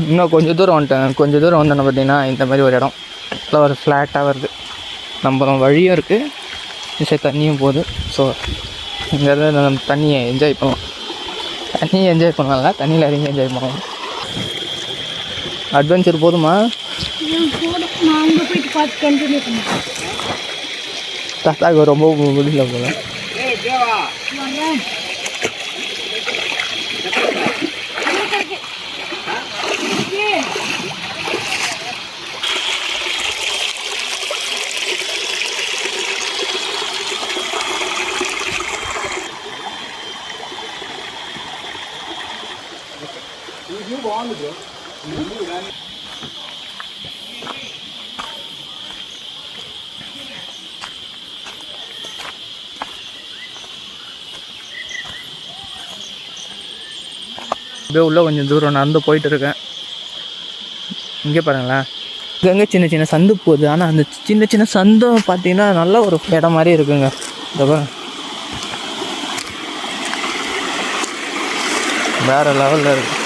இன்னும் கொஞ்சம் தூரம் வந்துட்டேன். கொஞ்சம் தூரம் வந்தோன்னு பார்த்தீங்கன்னா இந்த மாதிரி ஒரு இடம் இல்லை ஒரு ஃப்ளாட்டாக வருது. நம்ம வழியும் இருக்குது, சரி தண்ணியும் போகுது. ஸோ இங்கேருந்து நம்ம தண்ணியை என்ஜாய் பண்ணலாம். தண்ணியை என்ஜாய் பண்ணலாம்ல, தண்ணியில் இறங்கி என்ஜாய் பண்ணலாம். அட்வென்ச்சர் போதுமா? தாத்தாவுக்கு ரொம்ப முடியல போல. அப்படியே உள்ளே கொஞ்சம் தூரம் நடந்து போயிட்டுருக்கேன். இங்கே பாருங்களேன், இங்கே சின்ன சின்ன சந்து போகுது. ஆனால் அந்த சின்ன சின்ன சந்தும் பார்த்தீங்கன்னா நல்ல ஒரு இடம் மாதிரி இருக்குங்க. இந்த வேறு லெவலில் இருக்குது.